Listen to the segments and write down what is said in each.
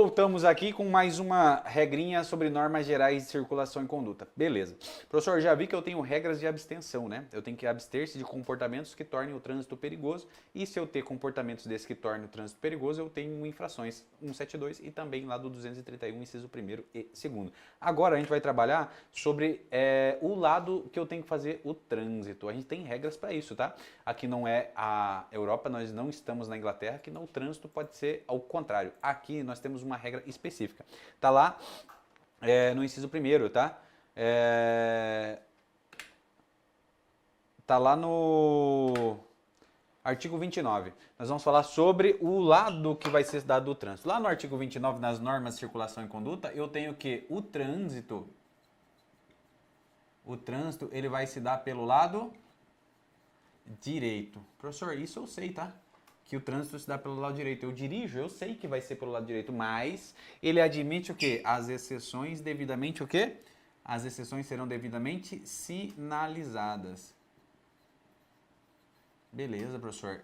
Voltamos aqui com mais uma regrinha sobre normas gerais de circulação e conduta. Beleza. Professor, já vi que eu tenho regras de abstenção, né? Eu tenho que abster-se de comportamentos que tornem o trânsito perigoso e se eu ter comportamentos desses que tornem o trânsito perigoso, eu tenho infrações 172 e também lá do 231, inciso 1º e 2º. Agora a gente vai trabalhar sobre o lado que eu tenho que fazer o trânsito. A gente tem regras para isso, tá? Aqui não é a Europa, nós não estamos na Inglaterra, que não, o trânsito pode ser ao contrário. Aqui nós temos uma regra específica. Tá lá no inciso 1º, tá? Tá lá no artigo 29. Nós vamos falar sobre o lado que vai ser dado do trânsito. Lá no artigo 29, nas normas de circulação e conduta, eu tenho que o trânsito ele vai se dar pelo lado direito. Professor, isso eu sei, tá? Que o trânsito se dá pelo lado direito. Eu dirijo, eu sei que vai ser pelo lado direito, mas ele admite o quê? As exceções devidamente o quê? As exceções serão devidamente sinalizadas. Beleza, professor.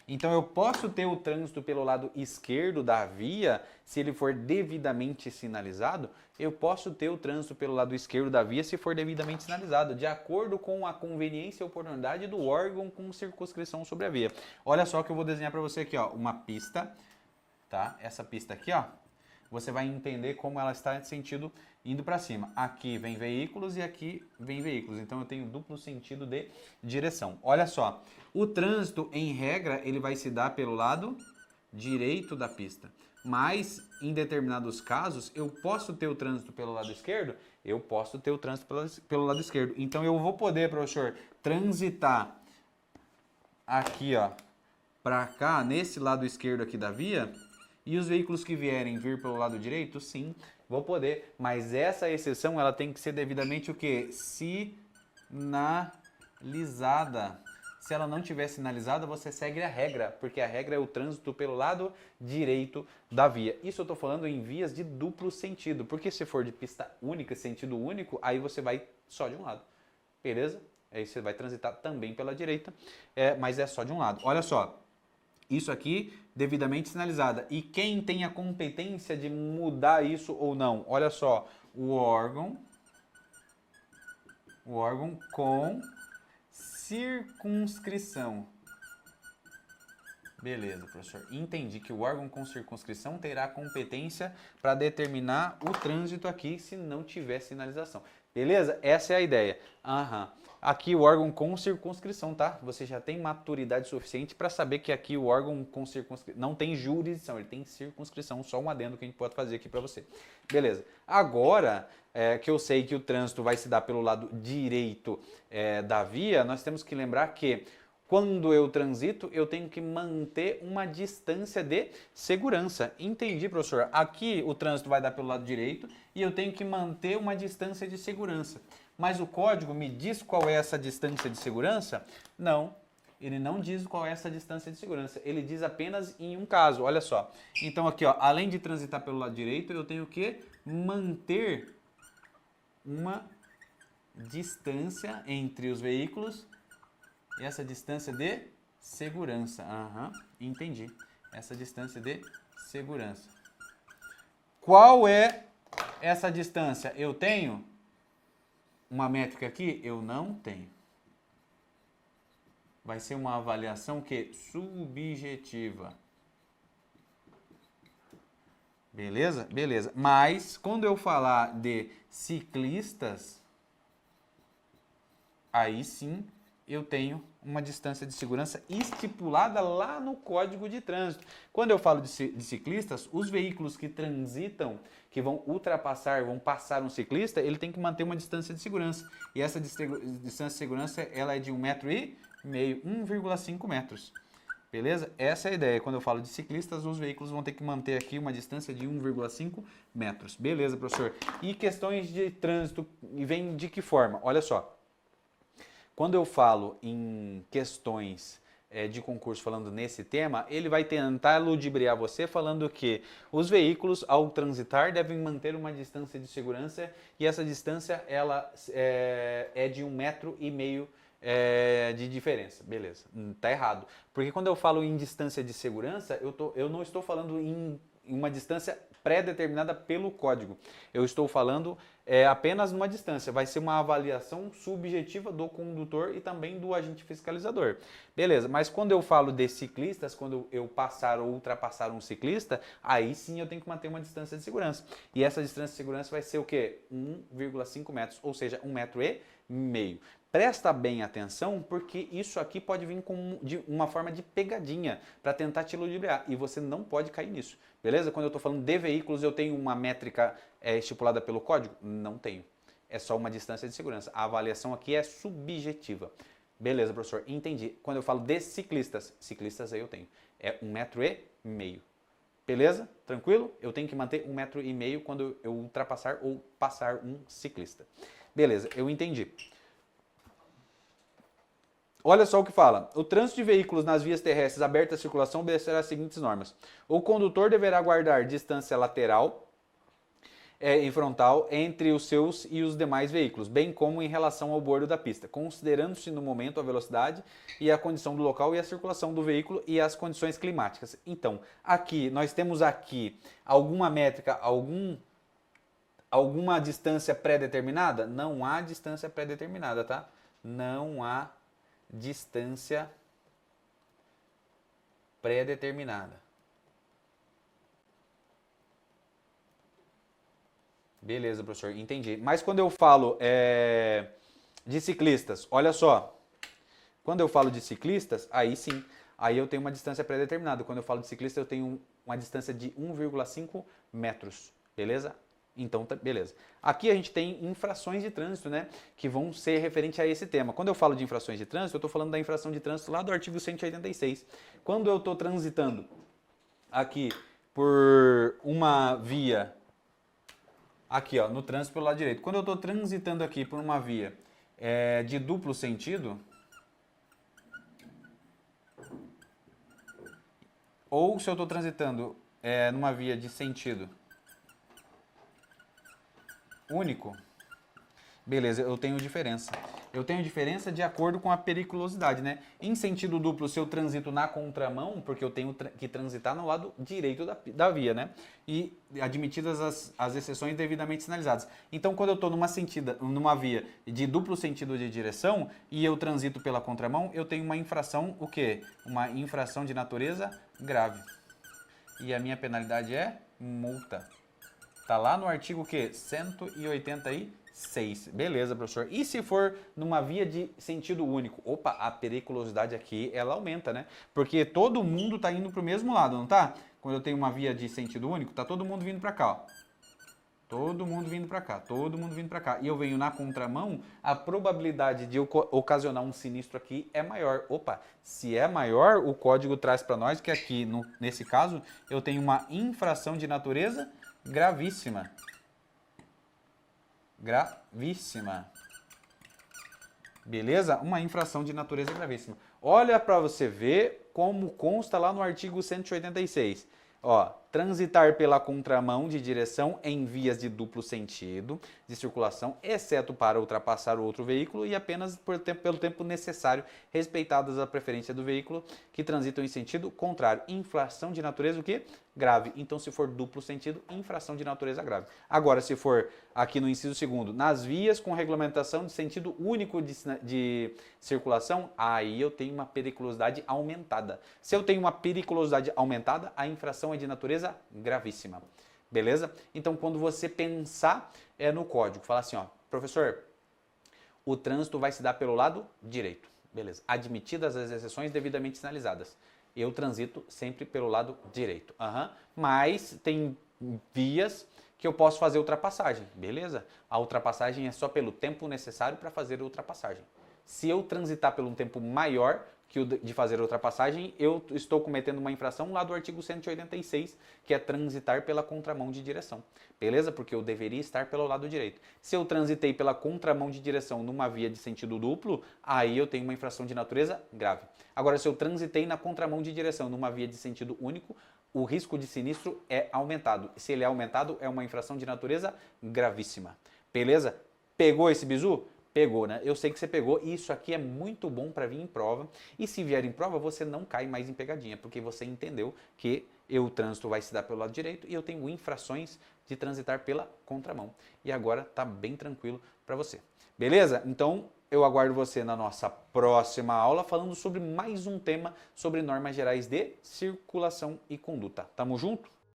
Então eu posso ter o trânsito pelo lado esquerdo da via, se ele for devidamente sinalizado? Eu posso ter o trânsito pelo lado esquerdo da via se for devidamente sinalizado, de acordo com a conveniência e oportunidade do órgão com circunscrição sobre a via. Olha só que eu vou desenhar para você aqui, ó, uma pista, tá? Essa pista aqui, ó, você vai entender como ela está em sentido indo para cima. Aqui vem veículos e aqui vem veículos. Então eu tenho duplo sentido de direção. Olha só, o trânsito, em regra, ele vai se dar pelo lado direito da pista. Mas, em determinados casos, eu posso ter o trânsito pelo lado esquerdo? Eu posso ter o trânsito pelo lado esquerdo. Então eu vou poder, professor, transitar aqui, ó, para cá, nesse lado esquerdo aqui da via. E os veículos que vierem vir pelo lado direito, sim, vou poder. Mas essa exceção, ela tem que ser devidamente o quê? Sinalizada. Se ela não tiver sinalizada, você segue a regra, porque a regra é o trânsito pelo lado direito da via. Isso eu estou falando em vias de duplo sentido, porque se for de pista única, sentido único, aí você vai só de um lado, beleza? Aí você vai transitar também pela direita, mas é só de um lado. Olha só. Isso aqui, devidamente sinalizada. E quem tem a competência de mudar isso ou não? Olha só, o órgão com circunscrição. Beleza, professor. Entendi que o órgão com circunscrição terá competência para determinar o trânsito aqui se não tiver sinalização. Beleza? Essa é a ideia. Aqui o órgão com circunscrição, tá? Você já tem maturidade suficiente para saber que aqui o órgão com circunscrição não tem jurisdição, ele tem circunscrição, só um adendo que a gente pode fazer aqui para você. Beleza. Agora que eu sei que o trânsito vai se dar pelo lado direito da via, nós temos que lembrar que quando eu transito, eu tenho que manter uma distância de segurança. Entendi, professor? Aqui o trânsito vai dar pelo lado direito e eu tenho que manter uma distância de segurança. Mas o código me diz qual é essa distância de segurança? Não, ele não diz qual é essa distância de segurança. Ele diz apenas em um caso, olha só. Então aqui, ó, além de transitar pelo lado direito, eu tenho que manter uma distância entre os veículos. Essa distância de segurança. Entendi. Essa distância de segurança. Qual é essa distância? Eu tenho uma métrica aqui? Eu não tenho. Vai ser uma avaliação que subjetiva. Beleza? Beleza. Mas quando eu falar de ciclistas, aí sim eu tenho uma distância de segurança estipulada lá no Código de Trânsito. Quando eu falo de ciclistas, os veículos que transitam, que vão ultrapassar, vão passar um ciclista, ele tem que manter uma distância de segurança. E essa distância de segurança, ela é de 1,5 m, 1,5 metros. Beleza? Essa é a ideia. Quando eu falo de ciclistas, os veículos vão ter que manter aqui uma distância de 1,5 metros. Beleza, professor? E questões de trânsito, vem de que forma? Olha só. Quando eu falo em questões de concurso falando nesse tema, ele vai tentar ludibriar você falando que os veículos, ao transitar, devem manter uma distância de segurança e essa distância ela é de 1,5 m de diferença. Beleza, tá errado. Porque quando eu falo em distância de segurança, eu não estou falando em uma distância pré-determinada pelo código. Eu estou falando apenas numa distância, vai ser uma avaliação subjetiva do condutor e também do agente fiscalizador. Beleza, mas quando eu falo de ciclistas, quando eu passar ou ultrapassar um ciclista, aí sim eu tenho que manter uma distância de segurança. E essa distância de segurança vai ser o quê? 1,5 metros, ou seja, 1,5 metros. Presta bem atenção, porque isso aqui pode vir com uma forma de pegadinha para tentar te ludibriar e você não pode cair nisso, beleza? Quando eu estou falando de veículos, eu tenho uma métrica estipulada pelo código? Não tenho. É só uma distância de segurança. A avaliação aqui é subjetiva. Beleza, professor, entendi. Quando eu falo de ciclistas, ciclistas aí eu tenho. É 1,5 metros. Beleza? Tranquilo? Eu tenho que manter 1,5 metros quando eu ultrapassar ou passar um ciclista. Beleza, eu entendi. Olha só o que fala. O trânsito de veículos nas vias terrestres abertas à circulação obedecerá às seguintes normas. O condutor deverá guardar distância lateral e frontal entre os seus e os demais veículos, bem como em relação ao bordo da pista, considerando-se no momento a velocidade e a condição do local e a circulação do veículo e as condições climáticas. Então, aqui, nós temos aqui alguma métrica, alguma distância pré-determinada? Não há distância pré-determinada, tá? Não há distância pré-determinada. Beleza, professor, entendi. Mas quando eu falo de ciclistas, olha só. Quando eu falo de ciclistas, aí sim, aí eu tenho uma distância pré-determinada. Quando eu falo de ciclista, eu tenho uma distância de 1,5 metros, beleza? Então, beleza. Aqui a gente tem infrações de trânsito, né, que vão ser referente a esse tema. Quando eu falo de infrações de trânsito, eu estou falando da infração de trânsito lá do artigo 186. Quando eu estou transitando aqui por uma via, aqui ó, no trânsito pelo lado direito, quando eu estou transitando aqui por uma via de duplo sentido, ou se eu estou transitando numa via de sentido único, beleza, eu tenho diferença. Eu tenho diferença de acordo com a periculosidade, né? Em sentido duplo, se eu transito na contramão, porque eu tenho que transitar no lado direito da via, né? E admitidas as exceções devidamente sinalizadas. Então, quando eu estou numa via de duplo sentido de direção e eu transito pela contramão, eu tenho uma infração, o quê? Uma infração de natureza grave. E a minha penalidade é multa. Tá lá no artigo o quê? 186. Beleza, professor. E se for numa via de sentido único? Opa, a periculosidade aqui, ela aumenta, né? Porque todo mundo tá indo pro mesmo lado, não tá? Quando eu tenho uma via de sentido único, tá todo mundo vindo para cá, ó. Todo mundo vindo para cá, todo mundo vindo para cá. E eu venho na contramão, a probabilidade de ocasionar um sinistro aqui é maior. Opa, se é maior, o código traz para nós que aqui, nesse caso, eu tenho uma infração de natureza gravíssima. Gravíssima. Beleza? Uma infração de natureza gravíssima. Olha para você ver como consta lá no artigo 186. Ó, transitar pela contramão de direção em vias de duplo sentido de circulação, exceto para ultrapassar o outro veículo e apenas pelo tempo necessário, respeitadas a preferência do veículo que transitam em sentido contrário. Infração de natureza o quê? Grave. Então, se for duplo sentido, infração de natureza grave. Agora, se for aqui no inciso 2º, nas vias com regulamentação de sentido único de circulação, aí eu tenho uma periculosidade aumentada. Se eu tenho uma periculosidade aumentada, a infração é de natureza gravíssima. Beleza? Então, quando você pensar no código, falar assim, ó, professor, o trânsito vai se dar pelo lado direito. Beleza. Admitidas as exceções devidamente sinalizadas. Eu transito sempre pelo lado direito. Mas tem vias que eu posso fazer ultrapassagem. Beleza? A ultrapassagem é só pelo tempo necessário para fazer a ultrapassagem. Se eu transitar por um tempo maior que o de fazer a ultrapassagem, eu estou cometendo uma infração lá do artigo 186, que é transitar pela contramão de direção. Beleza? Porque eu deveria estar pelo lado direito. Se eu transitei pela contramão de direção numa via de sentido duplo, aí eu tenho uma infração de natureza grave. Agora, se eu transitei na contramão de direção numa via de sentido único, o risco de sinistro é aumentado. Se ele é aumentado, é uma infração de natureza gravíssima. Beleza? Pegou esse bizu? Pegou, né? Eu sei que você pegou. Isso aqui é muito bom para vir em prova. E se vier em prova, você não cai mais em pegadinha, porque você entendeu que o trânsito vai se dar pelo lado direito e eu tenho infrações de transitar pela contramão. E agora tá bem tranquilo para você. Beleza? Então, eu aguardo você na nossa próxima aula falando sobre mais um tema sobre normas gerais de circulação e conduta. Tamo junto?